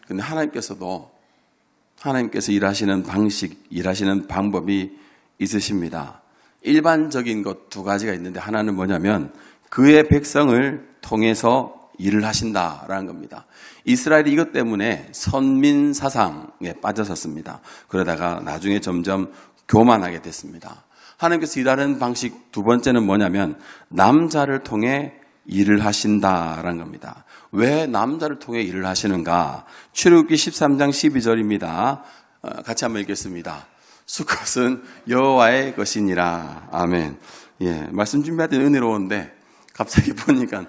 근데 하나님께서 일하시는 방식, 일하시는 방법이 있으십니다. 일반적인 것 두 가지가 있는데 하나는 뭐냐면 그의 백성을 통해서 일을 하신다라는 겁니다. 이스라엘이 이것 때문에 선민 사상에 빠졌었습니다. 그러다가 나중에 점점 교만하게 됐습니다. 하나님께서 일하는 방식 두 번째는 뭐냐면 남자를 통해 일을 하신다라는 겁니다. 왜 남자를 통해 일을 하시는가? 출애굽기 13장 12절입니다. 같이 한번 읽겠습니다. 수컷은 여호와의 것이니라. 아멘. 예, 말씀 준비할 때는 은혜로운데 갑자기 보니까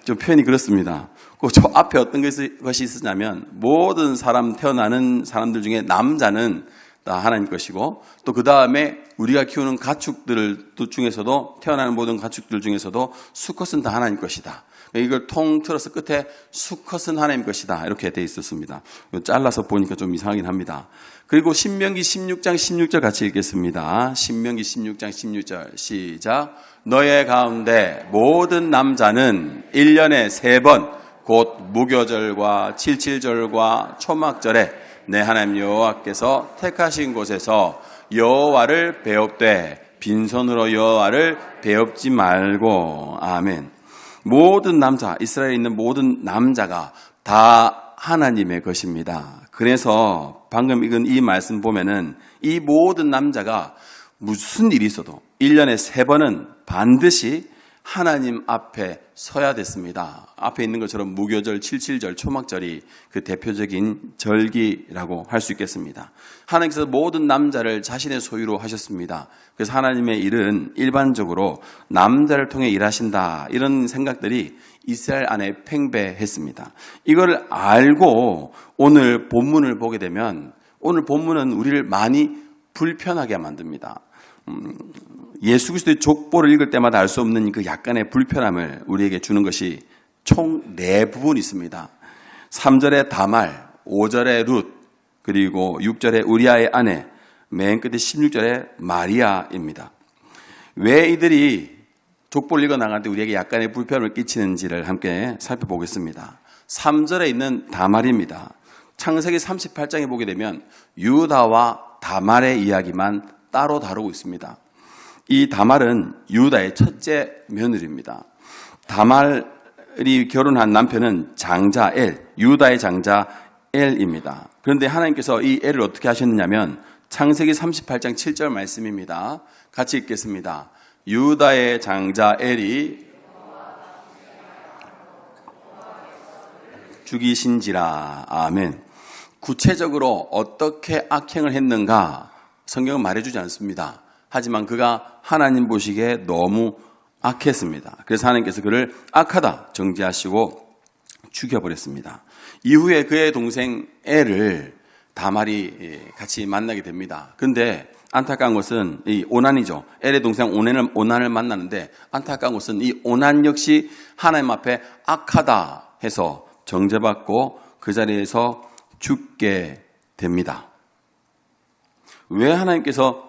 좀 표현이 그렇습니다. 저 앞에 어떤 것이 있었냐면 모든 태어나는 사람들 중에 남자는 다 하나님 것이고 또 그 다음에 우리가 키우는 가축들 중에서도 태어나는 모든 가축들 중에서도 수컷은 다 하나님 것이다. 이걸 통틀어서 끝에 수컷은 하나님 것이다 이렇게 돼 있었습니다. 잘라서 보니까 좀 이상하긴 합니다. 그리고 신명기 16장 16절 같이 읽겠습니다. 신명기 16장 16절 시작. 너의 가운데 모든 남자는 1년에 3번 곧 무교절과 칠칠절과 초막절에 내 하나님 여호와께서 택하신 곳에서 여호와를 배웁되 빈손으로 여호와를 배웁지 말고. 아멘. 모든 남자, 이스라엘에 있는 모든 남자가 다 하나님의 것입니다. 그래서 방금 읽은 이 말씀 보면은 이 모든 남자가 무슨 일이 있어도 1년에 3번은 반드시 하나님 앞에 서야 됐습니다. 앞에 있는 것처럼 무교절, 칠칠절, 초막절이 그 대표적인 절기라고 할 수 있겠습니다. 하나님께서 모든 남자를 자신의 소유로 하셨습니다. 그래서 하나님의 일은 일반적으로 남자를 통해 일하신다 이런 생각들이 이스라엘 안에 팽배했습니다. 이걸 알고 오늘 본문을 보게 되면 오늘 본문은 우리를 많이 불편하게 만듭니다. 예수 그리스도의 족보를 읽을 때마다 알 수 없는 그 약간의 불편함을 우리에게 주는 것이 총 4부분이 있습니다. 3절에 다말, 5절에 룻, 그리고 6절에 우리아의 아내, 맨 끝에 16절에 마리아입니다. 왜 이들이 족보를 읽어 나갈 때 우리에게 약간의 불편함을 끼치는지를 함께 살펴보겠습니다. 3절에 있는 다말입니다. 창세기 38장에 보게 되면 유다와 다말의 이야기만 따로 다루고 있습니다. 이 다말은 유다의 첫째 며느리입니다. 다말이 결혼한 남편은 장자 엘, 유다의 장자 엘입니다. 그런데 하나님께서 이 엘을 어떻게 하셨느냐면 창세기 38장 7절 말씀입니다. 같이 읽겠습니다. 유다의 장자 엘이 죽이신지라. 아멘. 구체적으로 어떻게 악행을 했는가 성경은 말해주지 않습니다. 하지만 그가 하나님 보시기에 너무 악했습니다. 그래서 하나님께서 그를 악하다 정죄하시고 죽여버렸습니다. 이후에 그의 동생 엘을 다말이 같이 만나게 됩니다. 그런데 안타까운 것은 이 오난이죠. 엘의 동생 오난을 만나는데 안타까운 것은 이 오난 역시 하나님 앞에 악하다 해서 정죄받고 그 자리에서 죽게 됩니다. 왜 하나님께서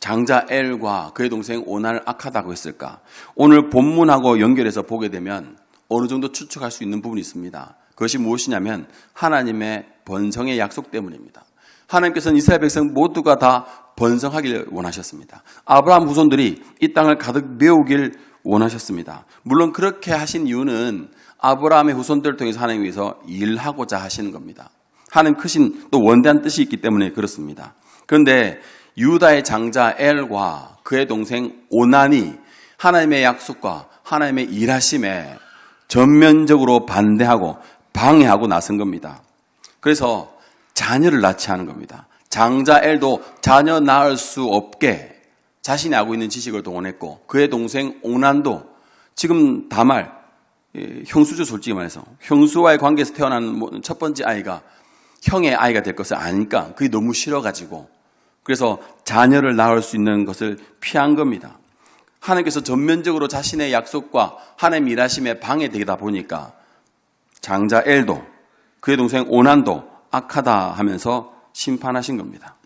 장자 엘과 그의 동생 오난을 악하다고 했을까? 오늘 본문하고 연결해서 보게 되면 어느 정도 추측할 수 있는 부분이 있습니다. 그것이 무엇이냐면 하나님의 번성의 약속 때문입니다. 하나님께서는 이스라엘 백성 모두가 다 번성하길 원하셨습니다. 아브라함 후손들이 이 땅을 가득 메우길 원하셨습니다. 물론 그렇게 하신 이유는 아브라함의 후손들을 통해서 하나님께서 일하고자 하시는 겁니다. 하나님 크신 또 원대한 뜻이 있기 때문에 그렇습니다. 그런데 유다의 장자 엘과 그의 동생 오난이 하나님의 약속과 하나님의 일하심에 전면적으로 반대하고 방해하고 나선 겁니다. 그래서 자녀를 낳지 않은 겁니다. 장자 엘도 자녀 낳을 수 없게 자신이 알고 있는 지식을 동원했고 그의 동생 오난도 지금 다말 형수죠. 솔직히 말해서 형수와의 관계에서 태어난 첫 번째 아이가 형의 아이가 될 것을 아니까 그게 너무 싫어가지고 그래서 자녀를 낳을 수 있는 것을 피한 겁니다. 하나님께서 전면적으로 자신의 약속과 하나님 일하심에 방해되다 보니까 장자 엘도 그의 동생 오난도 악하다 하면서 심판하신 겁니다.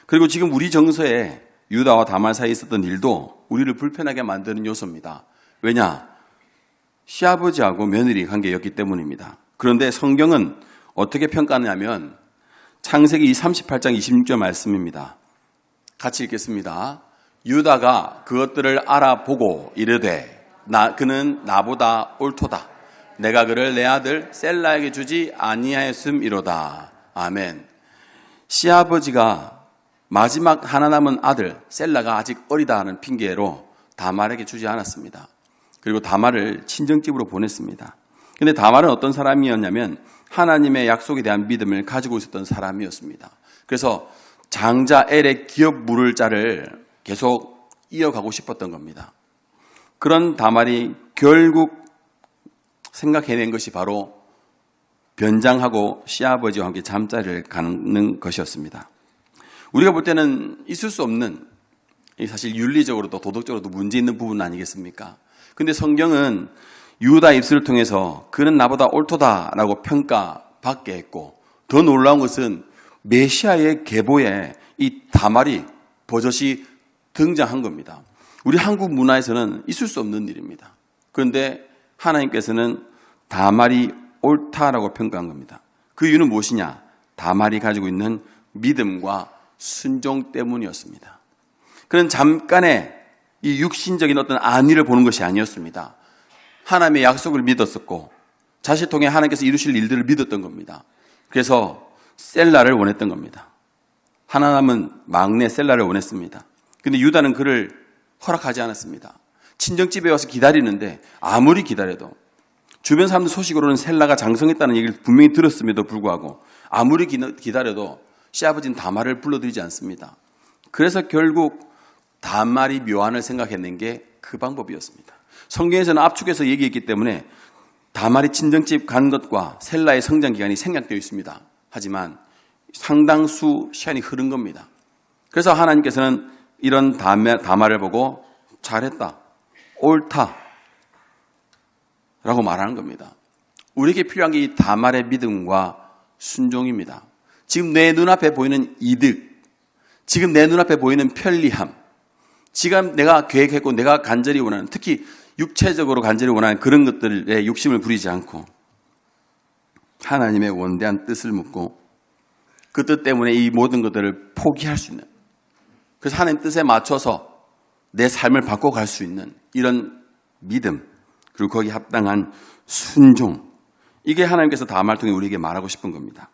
그리고 지금 우리 정서에 유다와 다말 사이에 있었던 일도 우리를 불편하게 만드는 요소입니다. 왜냐? 시아버지하고 며느리 관계였기 때문입니다. 그런데 성경은 어떻게 평가하냐면 창세기 38장 26절 말씀입니다. 같이 읽겠습니다. 유다가 그것들을 알아보고 이르되 그는 나보다 옳도다. 내가 그를 내 아들 셀라에게 주지 아니하였음이로다. 아멘. 시아버지가 마지막 하나 남은 아들 셀라가 아직 어리다 하는 핑계로 다말에게 주지 않았습니다. 그리고 다말을 친정집으로 보냈습니다. 그런데 다말은 어떤 사람이었냐면 하나님의 약속에 대한 믿음을 가지고 있었던 사람이었습니다. 그래서 장자 엘의 기업 물을 자를 계속 이어가고 싶었던 겁니다. 그런 다말이 결국 생각해낸 것이 바로 변장하고 시아버지와 함께 잠자리를 가는 것이었습니다. 우리가 볼 때는 있을 수 없는, 사실 윤리적으로도 도덕적으로도 문제 있는 부분 아니겠습니까? 근데 성경은 유다 입술을 통해서 그는 나보다 옳도다라고 평가받게 했고, 더 놀라운 것은 메시아의 계보에 이 다말이 버젓이 등장한 겁니다. 우리 한국 문화에서는 있을 수 없는 일입니다. 그런데 하나님께서는 다말이 옳다라고 평가한 겁니다. 그 이유는 무엇이냐? 다말이 가지고 있는 믿음과 순종 때문이었습니다. 그는 잠깐의 이 육신적인 어떤 안위를 보는 것이 아니었습니다. 하나님의 약속을 믿었었고 자신을 통해 하나님께서 이루실 일들을 믿었던 겁니다. 그래서 셀라를 원했던 겁니다. 하나 남은 막내 셀라를 원했습니다. 그런데 유다는 그를 허락하지 않았습니다. 친정집에 와서 기다리는데 아무리 기다려도 주변 사람들 소식으로는 셀라가 장성했다는 얘기를 분명히 들었음에도 불구하고 아무리 기다려도 시아버지는 다말을 불러들이지 않습니다. 그래서 결국 다말이 묘안을 생각했는 게 그 방법이었습니다. 성경에서는 압축해서 얘기했기 때문에 다말이 친정집 간 것과 셀라의 성장 기간이 생략되어 있습니다. 하지만 상당수 시간이 흐른 겁니다. 그래서 하나님께서는 이런 다말을 보고 잘했다, 옳다 라고 말하는 겁니다. 우리에게 필요한 게 이 다말의 믿음과 순종입니다. 지금 내 눈앞에 보이는 이득, 지금 내 눈앞에 보이는 편리함, 지금 내가 계획했고 내가 간절히 원하는, 특히 육체적으로 간절히 원하는 그런 것들에 욕심을 부리지 않고 하나님의 원대한 뜻을 묻고 그 뜻 때문에 이 모든 것들을 포기할 수 있는, 그래서 하나님 뜻에 맞춰서 내 삶을 바꿔갈 수 있는 이런 믿음, 그리고 거기에 합당한 순종, 이게 하나님께서 다말 통해 우리에게 말하고 싶은 겁니다.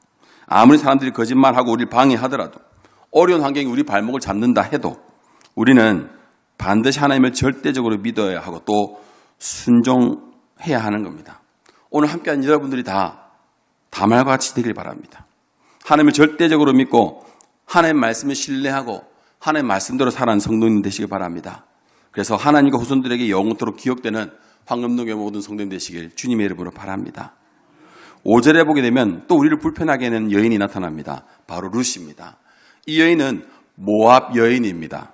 아무리 사람들이 거짓말하고 우리를 방해하더라도, 어려운 환경이 우리 발목을 잡는다 해도 우리는 반드시 하나님을 절대적으로 믿어야 하고 또 순종해야 하는 겁니다. 오늘 함께한 여러분들이 다 다말과 같이 되길 바랍니다. 하나님을 절대적으로 믿고 하나님 말씀을 신뢰하고 하나님 말씀대로 살아가는 성도님 되시길 바랍니다. 그래서 하나님과 후손들에게 영원토록 기억되는 황금동교 모든 성도님 되시길 주님의 이름으로 바랍니다. 5절에 보게 되면 또 우리를 불편하게 하는 여인이 나타납니다. 바로 룻입니다. 이 여인은 모압 여인입니다.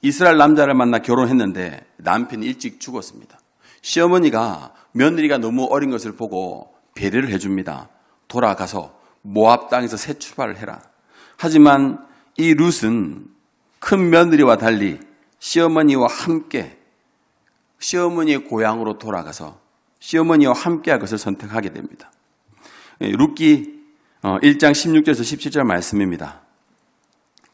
이스라엘 남자를 만나 결혼했는데 남편이 일찍 죽었습니다. 시어머니가 며느리가 너무 어린 것을 보고 배려를 해줍니다. 돌아가서 모압 땅에서 새 출발을 해라. 하지만 이 룻은 큰 며느리와 달리 시어머니와 함께 시어머니의 고향으로 돌아가서 시어머니와 함께 할 것을 선택하게 됩니다. 룻기 1장 16절에서 17절 말씀입니다.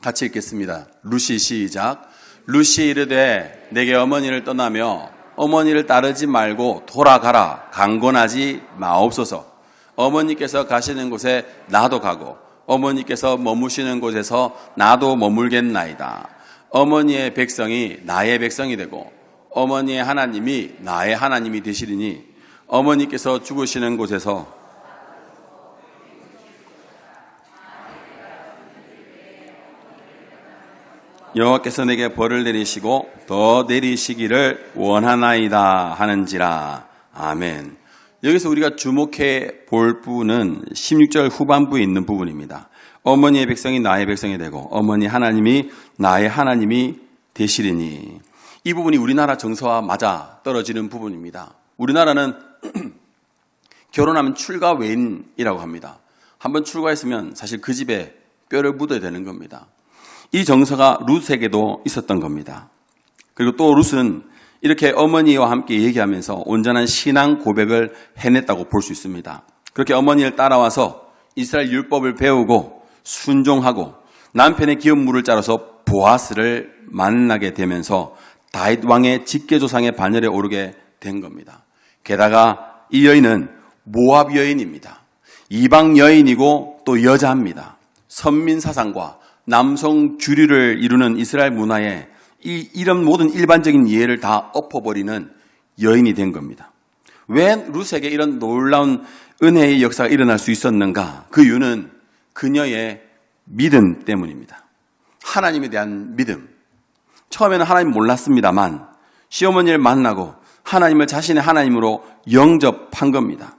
같이 읽겠습니다. 룻이 시작. 룻이 이르되 내게 어머니를 떠나며 어머니를 따르지 말고 돌아가라. 강권하지 마옵소서. 어머니께서 가시는 곳에 나도 가고 어머니께서 머무시는 곳에서 나도 머물겠나이다. 어머니의 백성이 나의 백성이 되고 어머니의 하나님이 나의 하나님이 되시리니 어머니께서 죽으시는 곳에서 여호와께서 내게 벌을 내리시고 더 내리시기를 원하나이다 하는지라. 아멘. 여기서 우리가 주목해 볼 부분은 16절 후반부에 있는 부분입니다. 어머니의 백성이 나의 백성이 되고 어머니 하나님이 나의 하나님이 되시리니. 이 부분이 우리나라 정서와 맞아 떨어지는 부분입니다. 우리나라는 결혼하면 출가 외인이라고 합니다. 한번 출가했으면 사실 그 집에 뼈를 묻어야 되는 겁니다. 이 정서가 룻에게도 있었던 겁니다. 그리고 또 룻은 이렇게 어머니와 함께 얘기하면서 온전한 신앙 고백을 해냈다고 볼 수 있습니다. 그렇게 어머니를 따라와서 이스라엘 율법을 배우고 순종하고 남편의 기업물을 짜러서 보아스를 만나게 되면서 다윗 왕의 직계조상의 반열에 오르게 된 겁니다. 게다가 이 여인은 모압 여인입니다. 이방 여인이고 또 여자입니다. 선민 사상과 남성 주류를 이루는 이스라엘 문화에 이런 모든 일반적인 이해를 다 엎어버리는 여인이 된 겁니다. 왜 룻에게 이런 놀라운 은혜의 역사가 일어날 수 있었는가? 그 이유는 그녀의 믿음 때문입니다. 하나님에 대한 믿음. 처음에는 하나님 몰랐습니다만 시어머니를 만나고 하나님을 자신의 하나님으로 영접한 겁니다.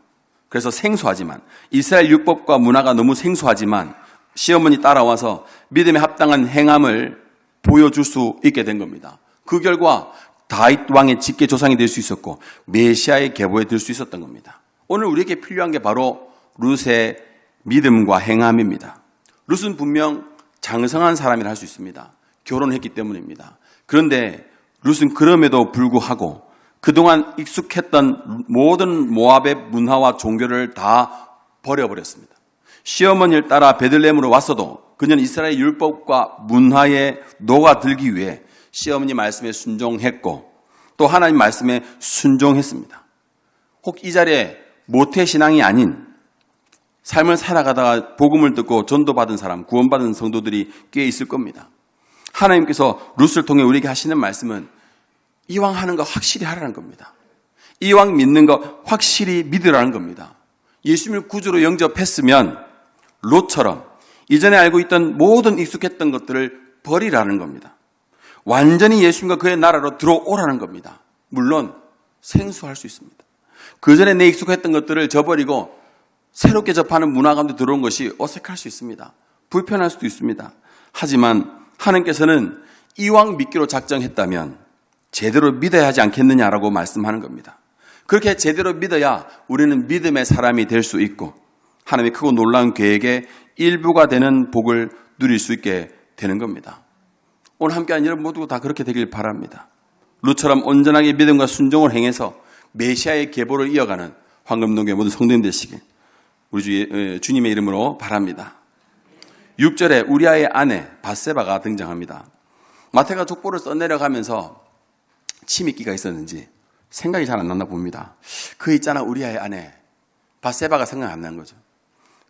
그래서 생소하지만 이스라엘 율법과 문화가 너무 생소하지만 시어머니 따라와서 믿음에 합당한 행함을 보여줄 수 있게 된 겁니다. 그 결과 다윗 왕의 직계 조상이 될 수 있었고 메시아의 계보에 들 수 있었던 겁니다. 오늘 우리에게 필요한 게 바로 룻의 믿음과 행함입니다. 룻은 분명 장성한 사람이라 할 수 있습니다. 결혼했기 때문입니다. 그런데 룻은 그럼에도 불구하고 그동안 익숙했던 모든 모압의 문화와 종교를 다 버려버렸습니다. 시어머니를 따라 베들레헴으로 왔어도 그녀는 이스라엘 율법과 문화에 녹아들기 위해 시어머니 말씀에 순종했고 또 하나님 말씀에 순종했습니다. 혹 이 자리에 모태신앙이 아닌 삶을 살아가다가 복음을 듣고 전도받은 사람, 구원받은 성도들이 꽤 있을 겁니다. 하나님께서 룻을 통해 우리에게 하시는 말씀은 이왕 하는 거 확실히 하라는 겁니다. 이왕 믿는 거 확실히 믿으라는 겁니다. 예수님을 구주로 영접했으면 롯처럼 이전에 알고 있던 모든 익숙했던 것들을 버리라는 겁니다. 완전히 예수님과 그의 나라로 들어오라는 겁니다. 물론 생소할 수 있습니다. 그 전에 내 익숙했던 것들을 저버리고 새롭게 접하는 문화 가운데 들어온 것이 어색할 수 있습니다. 불편할 수도 있습니다. 하지만 하나님께서는 이왕 믿기로 작정했다면 제대로 믿어야 하지 않겠느냐라고 말씀하는 겁니다. 그렇게 제대로 믿어야 우리는 믿음의 사람이 될 수 있고 하나님의 크고 놀라운 계획의 일부가 되는 복을 누릴 수 있게 되는 겁니다. 오늘 함께한 여러분 모두 다 그렇게 되길 바랍니다. 룻처럼 온전하게 믿음과 순종을 행해서 메시아의 계보를 이어가는 황금동교회 모든 성도님 되시길 우리 주님의 이름으로 바랍니다. 6절에 우리아의 아내 밧세바가 등장합니다. 마태가 족보를 써내려가면서 치밀기가 있었는지 생각이 잘 안 났나 봅니다. 그 있잖아 우리아의 아내 밧세바가 생각 안 나는 거죠.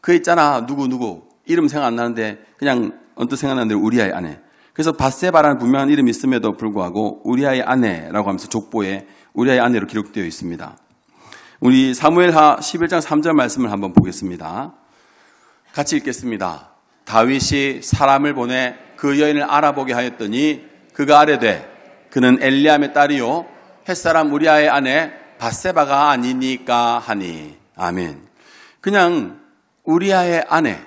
그 있잖아 누구 이름 생각 안 나는데 그냥 언뜻 생각나는데 우리아의 아내. 그래서 밧세바라는 분명한 이름이 있음에도 불구하고 우리아의 아내라고 하면서 족보에 우리아의 아내로 기록되어 있습니다. 우리 사무엘하 11장 3절 말씀을 한번 보겠습니다. 같이 읽겠습니다. 다윗이 사람을 보내 그 여인을 알아보게 하였더니 그가 아뢰되 그는 엘리암의 딸이요 햇사람 우리아의 아내 밧세바가 아니니까 하니. 아멘. 그냥 우리아의 아내,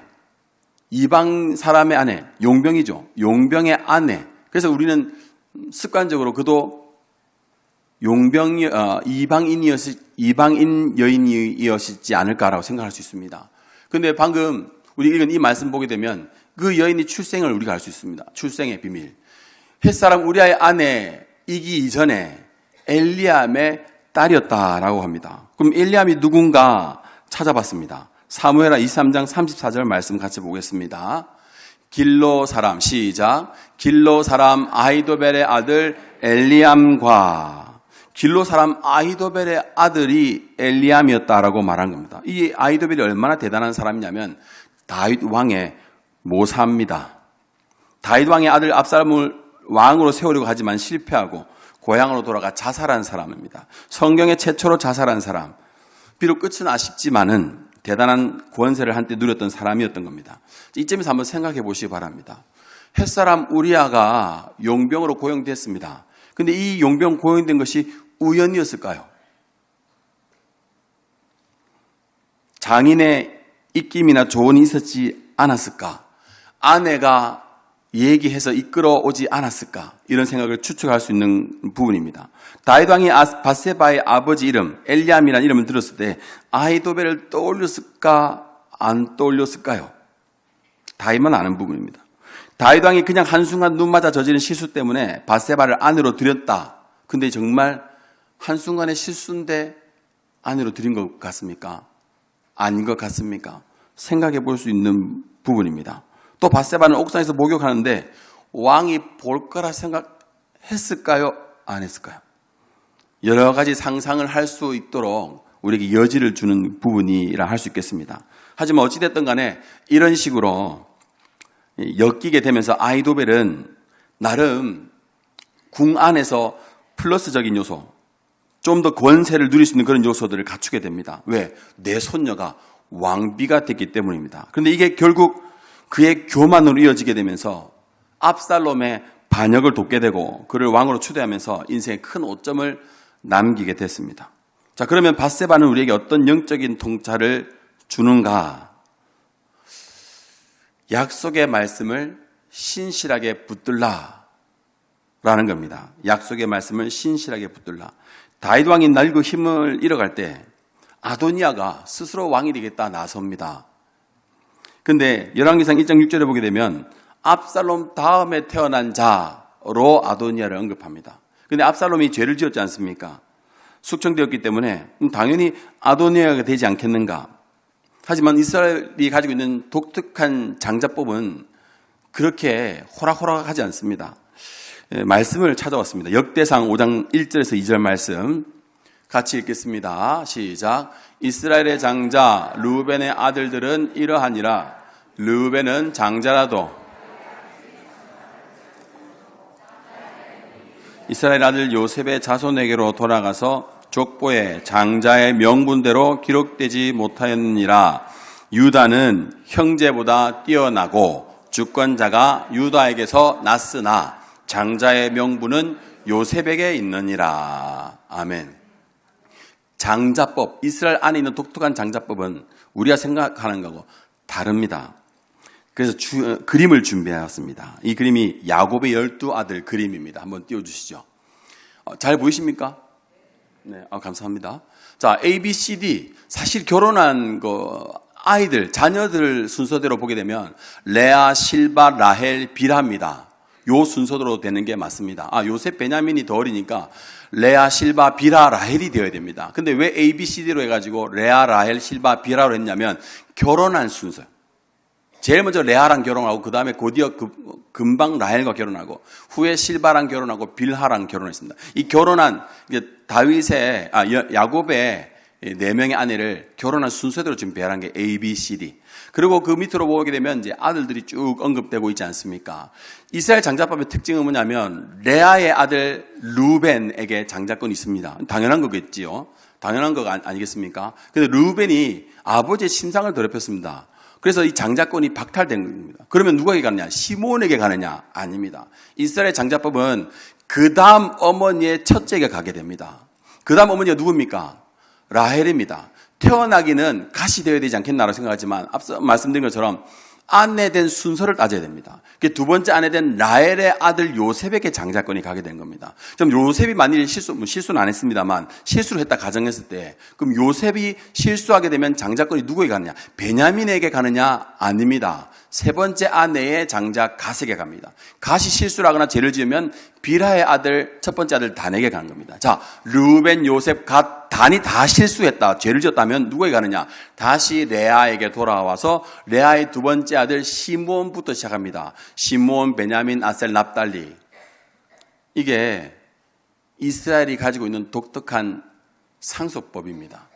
이방 사람의 아내, 용병이죠. 용병의 아내. 그래서 우리는 습관적으로 그도 이방인 여인이었지 않을까라고 생각할 수 있습니다. 그런데 방금 우리 읽은 이 말씀 보게 되면 그 여인이 출생을 우리가 알 수 있습니다. 출생의 비밀. 햇사람 우리아의 아내이기 이전에 엘리암의 딸이었다라고 합니다. 그럼 엘리암이 누군가 찾아봤습니다. 사무엘하 23장 34절 말씀 같이 보겠습니다. 길로 사람 시작. 길로 사람 아히도벨의 아들 엘리암과 길로 사람 아히도벨의 아들이 엘리암이었다라고 말한 겁니다. 이 아히도벨이 얼마나 대단한 사람이냐면 다윗 왕의 모사입니다. 다윗 왕의 아들 압살롬을 왕으로 세우려고 하지만 실패하고 고향으로 돌아가 자살한 사람입니다. 성경의 최초로 자살한 사람. 비록 끝은 아쉽지만은 대단한 권세를 한때 누렸던 사람이었던 겁니다. 이점에서 한번 생각해 보시기 바랍니다. 햇사람 우리아가 용병으로 고용됐습니다. 근데 이 용병 고용된 것이 우연이었을까요? 장인의 입김이나 조언이 있었지 않았을까? 아내가 얘기해서 이끌어오지 않았을까? 이런 생각을 추측할 수 있는 부분입니다. 다윗 왕이 밧세바의 아버지 이름 엘리암이라는 이름을 들었을 때 아히도벨을 떠올렸을까? 안 떠올렸을까요? 다윗만 아는 부분입니다. 다윗 왕이 그냥 한순간 눈 맞아 저지른 실수 때문에 밧세바를 아내로 들였다. 근데 정말 한순간의 실수인데 아내로 들인 것 같습니까? 아닌 것 같습니까? 생각해 볼 수 있는 부분입니다. 또 밧세바는 옥상에서 목욕하는데 왕이 볼 거라 생각했을까요? 안 했을까요? 여러 가지 상상을 할 수 있도록 우리에게 여지를 주는 부분이라 할 수 있겠습니다. 하지만 어찌됐든 간에 이런 식으로 엮이게 되면서 아히도벨은 나름 궁 안에서 플러스적인 요소, 좀 더 권세를 누릴 수 있는 그런 요소들을 갖추게 됩니다. 왜? 내 손녀가 왕비가 됐기 때문입니다. 그런데 이게 결국 그의 교만으로 이어지게 되면서 압살롬의 반역을 돕게 되고 그를 왕으로 추대하면서 인생에 큰 오점을 남기게 됐습니다. 자, 그러면 밧세바는 우리에게 어떤 영적인 통찰을 주는가? 약속의 말씀을 신실하게 붙들라 라는 겁니다. 약속의 말씀을 신실하게 붙들라. 다윗 왕이 늙고 힘을 잃어갈 때 아도니아가 스스로 왕이 되겠다 나섭니다. 근데 열왕기상 1장 6절에 보게 되면 압살롬 다음에 태어난 자로 아도니아를 언급합니다. 근데 압살롬이 죄를 지었지 않습니까? 숙청되었기 때문에 당연히 아도니아가 되지 않겠는가? 하지만 이스라엘이 가지고 있는 독특한 장자법은 그렇게 호락호락하지 않습니다. 말씀을 찾아왔습니다. 역대상 5장 1절에서 2절 말씀 같이 읽겠습니다. 시작. 이스라엘의 장자 르우벤의 아들들은 이러하니라. 르우벤은 장자라도 이스라엘 아들 요셉의 자손에게로 돌아가서 족보에 장자의 명분대로 기록되지 못하였느니라. 유다는 형제보다 뛰어나고 주권자가 유다에게서 났으나 장자의 명분은 요셉에게 있느니라. 아멘. 장자법, 이스라엘 안에 있는 독특한 장자법은 우리가 생각하는 거하고 다릅니다. 그래서 그림을 준비해왔습니다. 이 그림이 야곱의 12아들 그림입니다. 한번 띄워주시죠. 잘 보이십니까? 네, 감사합니다. 자, A, B, C, D. 사실 결혼한 아이들, 자녀들 순서대로 보게 되면 레아, 실바, 라헬, 빌하입니다. 요 순서대로 되는 게 맞습니다. 요셉, 베냐민이 더 어리니까 레아, 실바, 빌하, 라헬이 되어야 됩니다. 근데 왜 A, B, C, D로 해가지고 레아, 라헬, 실바, 빌하로 했냐면 결혼한 순서. 제일 먼저 레아랑 결혼하고 그 다음에 곧이어 금방 라헬과 결혼하고 후에 실바랑 결혼하고 빌하랑 결혼했습니다. 이 결혼한 다윗의 야곱의 4명의 아내를 결혼한 순서대로 지금 배열한 게 A, B, C, D. 그리고 그 밑으로 보게 되면 이제 아들들이 쭉 언급되고 있지 않습니까? 이스라엘 장자법의 특징은 뭐냐면 레아의 아들 루벤에게 장자권이 있습니다. 당연한 거겠지요. 당연한 거 아니겠습니까? 근데 루벤이 아버지의 심상을 더럽혔습니다. 그래서 이 장자권이 박탈된 겁니다. 그러면 누구에게 가느냐? 시몬에게 가느냐? 아닙니다. 이스라엘 장자법은 그 다음 어머니의 첫째에게 가게 됩니다. 그 다음 어머니가 누굽니까? 라헬입니다. 태어나기는 가시 되어야 되지 않겠나라고 생각하지만 앞서 말씀드린 것처럼 아내된 순서를 따져야 됩니다. 두 번째 아내된 라헬의 아들 요셉에게 장자권이 가게 된 겁니다. 그럼 요셉이 만일 실수는 안 했습니다만 실수를 했다 가정했을 때 그럼 요셉이 실수하게 되면 장자권이 누구에게 가느냐? 베냐민에게 가느냐? 아닙니다. 세 번째 아내의 장자 갓에게 갑니다. 갓이 실수를 하거나 죄를 지으면 빌하의 아들 첫 번째 아들 단에게 가는 겁니다. 자, 르우벤, 요셉, 갓, 단이 다 실수했다. 죄를 지었다면 누구에게 가느냐? 다시 레아에게 돌아와서 레아의 두 번째 아들 시므온부터 시작합니다. 시므온, 베냐민, 아셀, 납달리. 이게 이스라엘이 가지고 있는 독특한 상속법입니다.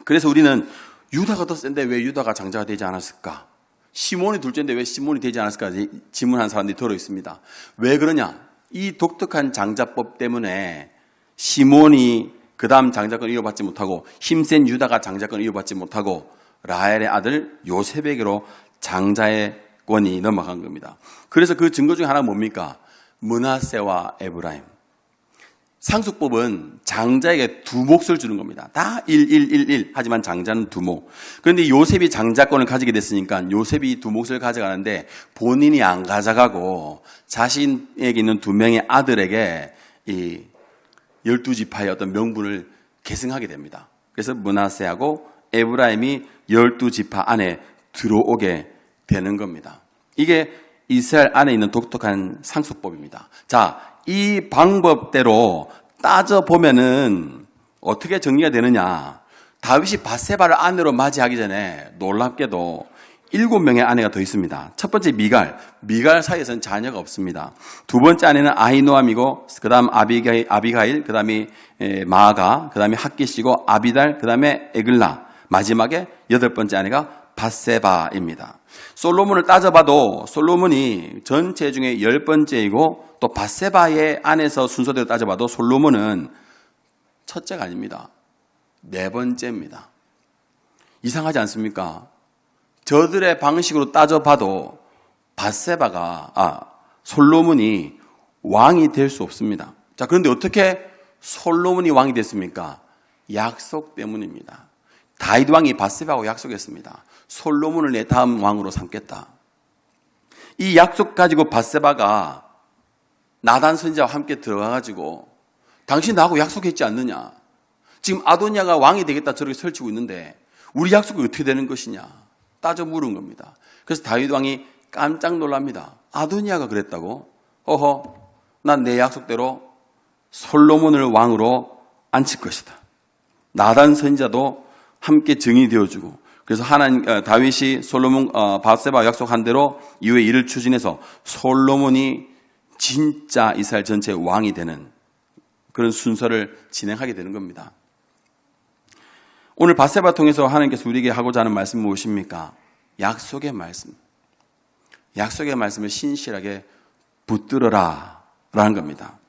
그래서 우리는 유다가 더 센데 왜 유다가 장자가 되지 않았을까? 시몬이 둘째인데 왜 시몬이 되지 않았을까? 질문한 사람들이 들어 있습니다. 왜 그러냐? 이 독특한 장자법 때문에 시몬이 그 다음 장자권을 이어받지 못하고 힘센 유다가 장자권을 이어받지 못하고 라헬의 아들 요셉에게로 장자의 권이 넘어간 겁니다. 그래서 그 증거 중에 하나가 뭡니까? 므낫세와 에브라임. 상속법은 장자에게 두 몫을 주는 겁니다. 다 1. 하지만 장자는 두 몫. 그런데 요셉이 장자권을 가지게 됐으니까 요셉이 두 몫을 가져가는데 본인이 안 가져가고 자신에게 있는 2명의 아들에게 이 12지파의 어떤 명분을 계승하게 됩니다. 그래서 므낫세하고 에브라임이 12지파 안에 들어오게 되는 겁니다. 이게 이스라엘 안에 있는 독특한 상속법입니다. 자, 이 방법대로 따져보면은 어떻게 정리가 되느냐? 다윗이 밧세바를 아내로 맞이하기 전에 놀랍게도 7명의 아내가 더 있습니다. 첫 번째 미갈 사이에서는 자녀가 없습니다. 두 번째 아내는 아히노암이고, 그 다음 아비가일, 그 다음에 마아가, 그 다음에 핫깃이고, 아비달, 그 다음에 에글라, 마지막에 8번째 아내가 밧세바입니다. 솔로몬을 따져봐도 솔로몬이 전체 중에 10번째이고, 또 밧세바의 안에서 순서대로 따져봐도 솔로몬은 첫째가 아닙니다. 4번째입니다. 이상하지 않습니까? 저들의 방식으로 따져봐도 솔로몬이 왕이 될 수 없습니다. 자, 그런데 어떻게 솔로몬이 왕이 됐습니까? 약속 때문입니다. 다윗 왕이 밧세바하고 약속했습니다. 솔로몬을 내 다음 왕으로 삼겠다. 이 약속 가지고 밧세바가 나단 선지자와 함께 들어가가지고 당신 나하고 약속했지 않느냐? 지금 아도니아가 왕이 되겠다 저렇게 설치고 있는데 우리 약속이 어떻게 되는 것이냐? 따져 물은 겁니다. 그래서 다윗 왕이 깜짝 놀랍니다. 아도니아가 그랬다고? 난 내 약속대로 솔로몬을 왕으로 앉힐 것이다. 나단 선지자도 함께 증인이 되어주고, 그래서 다윗이 밧세바 약속한 대로 이후에 일을 추진해서 솔로몬이 진짜 이스라엘 전체의 왕이 되는 그런 순서를 진행하게 되는 겁니다. 오늘 밧세바 통해서 하나님께서 우리에게 하고자 하는 말씀은 무엇입니까? 약속의 말씀. 약속의 말씀을 신실하게 붙들어라 라는 겁니다.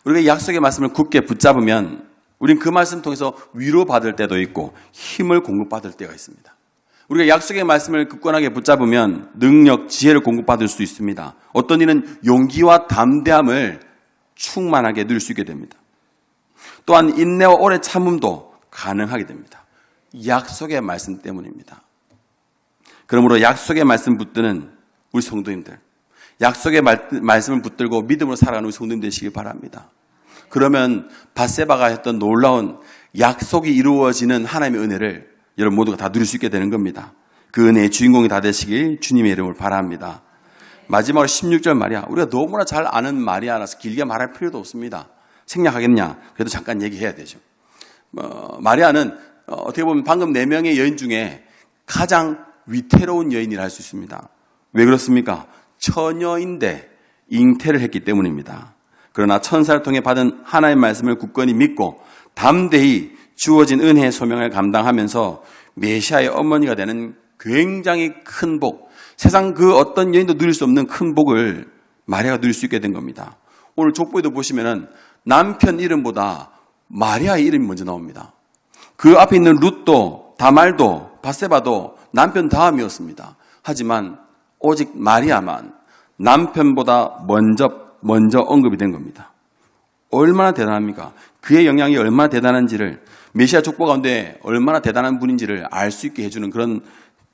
우리가 약속의 말씀을 굳게 붙잡으면 우린 그 말씀 통해서 위로받을 때도 있고 힘을 공급받을 때가 있습니다. 우리가 약속의 말씀을 굳건하게 붙잡으면 능력, 지혜를 공급받을 수 있습니다. 어떤 이는 용기와 담대함을 충만하게 누릴 수 있게 됩니다. 또한 인내와 오래 참음도 가능하게 됩니다. 약속의 말씀 때문입니다. 그러므로 약속의 말씀 붙드는 우리 성도님들, 약속의 말씀을 붙들고 믿음으로 살아가는 우리 성도님들 되시길 바랍니다. 그러면 밧세바가 했던 놀라운 약속이 이루어지는 하나님의 은혜를 여러분 모두가 다 누릴 수 있게 되는 겁니다. 그 은혜의 주인공이 다 되시길 주님의 이름을 바랍니다. 마지막으로 16절 마리아, 우리가 너무나 잘 아는 마리아라서 길게 말할 필요도 없습니다. 생략하겠냐? 그래도 잠깐 얘기해야 되죠. 마리아는 어떻게 보면 방금 4명의 여인 중에 가장 위태로운 여인이라 할 수 있습니다. 왜 그렇습니까? 처녀인데 잉태를 했기 때문입니다. 그러나 천사를 통해 받은 하나님의 말씀을 굳건히 믿고 담대히 주어진 은혜의 소명을 감당하면서 메시아의 어머니가 되는 굉장히 큰 복, 세상 그 어떤 여인도 누릴 수 없는 큰 복을 마리아가 누릴 수 있게 된 겁니다. 오늘 족보에도 보시면은 남편 이름보다 마리아의 이름이 먼저 나옵니다. 그 앞에 있는 룻도, 다말도, 밧세바도 남편 다음이었습니다. 하지만 오직 마리아만 남편보다 먼저 언급이 된 겁니다. 얼마나 대단합니까? 그의 영향이 얼마나 대단한지를, 메시아 족보 가운데 얼마나 대단한 분인지를 알 수 있게 해주는 그런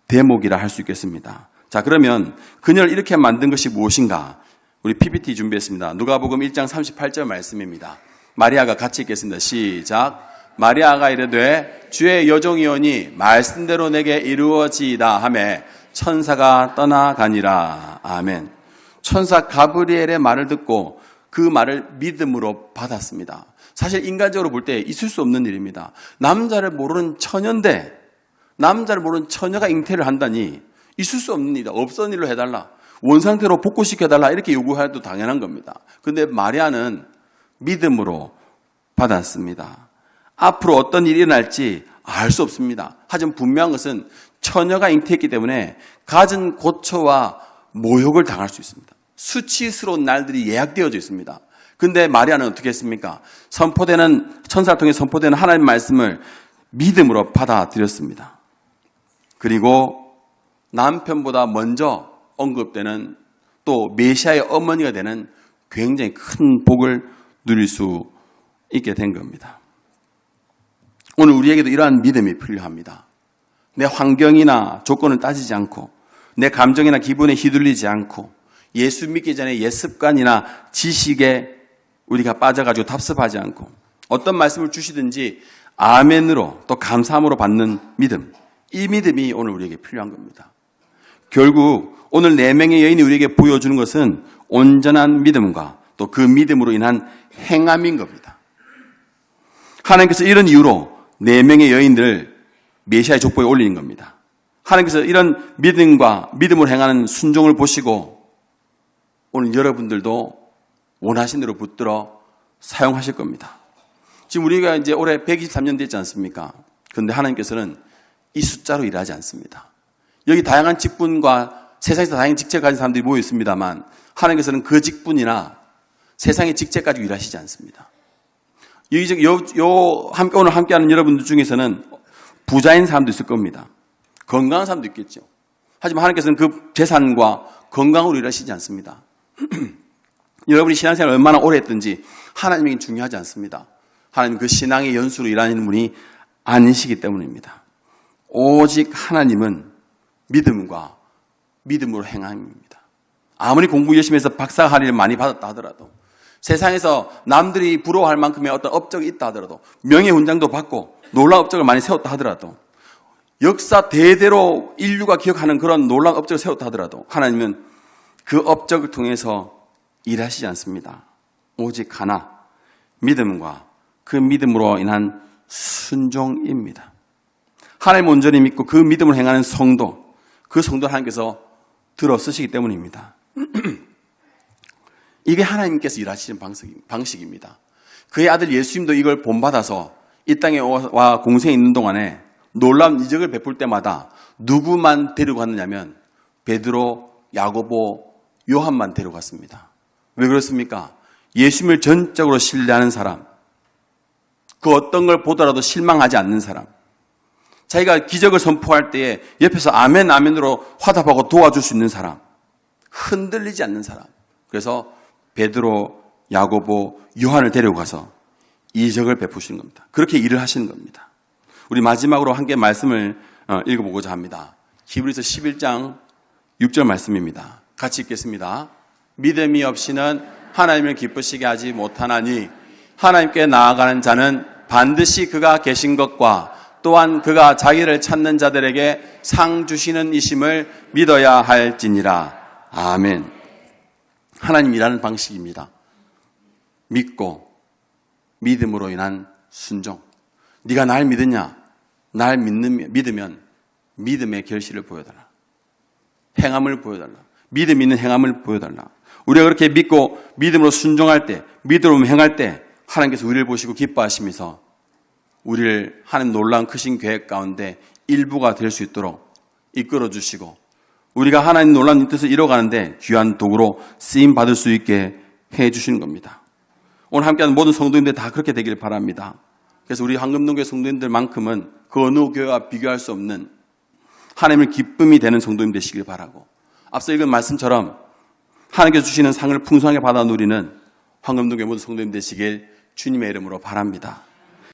대목이라 할 수 있겠습니다. 자, 그러면 그녀를 이렇게 만든 것이 무엇인가? 우리 PPT 준비했습니다. 누가복음 1장 38절 말씀입니다. 마리아가 같이 읽겠습니다. 시작. 마리아가 이르되 주의 여종이오니 말씀대로 내게 이루어지이다 하매 천사가 떠나가니라. 아멘. 천사 가브리엘의 말을 듣고 그 말을 믿음으로 받았습니다. 사실 인간적으로 볼 때 있을 수 없는 일입니다. 남자를 모르는 처녀인데 남자를 모르는 처녀가 잉태를 한다니 있을 수 없는 일이다. 없던 일로 해달라. 원상태로 복구시켜달라. 이렇게 요구해도 당연한 겁니다. 그런데 마리아는 믿음으로 받았습니다. 앞으로 어떤 일이 일어날지 알 수 없습니다. 하지만 분명한 것은 처녀가 잉태했기 때문에 갖은 고초와 모욕을 당할 수 있습니다. 수치스러운 날들이 예약되어져 있습니다. 그런데 마리아는 어떻게 했습니까? 천사를 통해 선포되는 하나님의 말씀을 믿음으로 받아들였습니다. 그리고 남편보다 먼저 언급되는 또 메시아의 어머니가 되는 굉장히 큰 복을 누릴 수 있게 된 겁니다. 오늘 우리에게도 이러한 믿음이 필요합니다. 내 환경이나 조건을 따지지 않고 내 감정이나 기분에 휘둘리지 않고 예수 믿기 전에 옛 습관이나 지식에 우리가 빠져가지고 답습하지 않고 어떤 말씀을 주시든지 아멘으로 또 감사함으로 받는 믿음, 이 믿음이 오늘 우리에게 필요한 겁니다. 결국 오늘 4명의 여인이 우리에게 보여주는 것은 온전한 믿음과 또 그 믿음으로 인한 행함인 겁니다. 하나님께서 이런 이유로 4명의 여인들을 메시아의 족보에 올리는 겁니다. 하나님께서 이런 믿음과 믿음으로 행하는 순종을 보시고 오늘 여러분들도 원하신 대로 붙들어 사용하실 겁니다. 지금 우리가 이제 올해 123년 됐지 않습니까? 그런데 하나님께서는 이 숫자로 일하지 않습니다. 여기 다양한 직분과 세상에서 다양한 직책을 가진 사람들이 모여 있습니다만 하나님께서는 그 직분이나 세상의 직책 가지고 일하시지 않습니다. 오늘 함께하는 여러분들 중에서는 부자인 사람도 있을 겁니다. 건강한 사람도 있겠죠. 하지만 하나님께서는 그 재산과 건강으로 일하시지 않습니다. 여러분이 신앙생활을 얼마나 오래 했든지 하나님에게 중요하지 않습니다. 하나님 그 신앙의 연수로 일하는 분이 아니시기 때문입니다. 오직 하나님은 믿음과 믿음으로 행함입니다. 아무리 공부 열심히 해서 박사 학위를 많이 받았다 하더라도 세상에서 남들이 부러워할 만큼의 어떤 업적이 있다 하더라도 명예훈장도 받고 놀라운 업적을 많이 세웠다 하더라도 역사 대대로 인류가 기억하는 그런 놀라운 업적을 세웠다 하더라도 하나님은 그 업적을 통해서 일하시지 않습니다. 오직 하나, 믿음과 그 믿음으로 인한 순종입니다. 하나님 온전히 믿고 그 믿음을 행하는 성도, 그 성도를 하나님께서 들어 쓰시기 때문입니다. 이게 하나님께서 일하시는 방식입니다. 그의 아들 예수님도 이걸 본받아서 이 땅에 와 공생에 있는 동안에 놀라운 이적을 베풀 때마다 누구만 데리고 갔느냐면 베드로, 야고보, 요한만 데려갔습니다. 왜 그렇습니까? 예수님을 전적으로 신뢰하는 사람, 그 어떤 걸 보더라도 실망하지 않는 사람, 자기가 기적을 선포할 때에 옆에서 아멘 아멘으로 화답하고 도와줄 수 있는 사람, 흔들리지 않는 사람. 그래서 베드로, 야고보, 요한을 데려가서 이적을 베푸시는 겁니다. 그렇게 일을 하시는 겁니다. 우리 마지막으로 함께 말씀을 읽어보고자 합니다. 히브리서 11장 6절 말씀입니다. 같이 읽겠습니다. 믿음이 없이는 하나님을 기쁘시게 하지 못하나니 하나님께 나아가는 자는 반드시 그가 계신 것과 또한 그가 자기를 찾는 자들에게 상 주시는 이심을 믿어야 할지니라. 아멘. 하나님 일하는 방식입니다. 믿고 믿음으로 인한 순종. 네가 날 믿으냐? 날 믿으면 믿음의 결실을 보여달라. 행함을 보여달라. 믿음 있는 행함을 보여달라. 우리가 그렇게 믿고 믿음으로 순종할 때, 믿음으로 행할 때 하나님께서 우리를 보시고 기뻐하시면서 우리를 하는 놀라운 크신 계획 가운데 일부가 될 수 있도록 이끌어 주시고 우리가 하나님 놀라운 뜻을 이뤄가는데 귀한 도구로 쓰임 받을 수 있게 해 주시는 겁니다. 오늘 함께하는 모든 성도님들 다 그렇게 되기를 바랍니다. 그래서 우리 황금동교회 성도님들만큼은 그 어느 교회와 비교할 수 없는 하나님을 기쁨이 되는 성도님 되시길 바라고, 앞서 읽은 말씀처럼 하나님께서 주시는 상을 풍성하게 받아 누리는 황금동교회 모든 성도님 되시길 주님의 이름으로 바랍니다.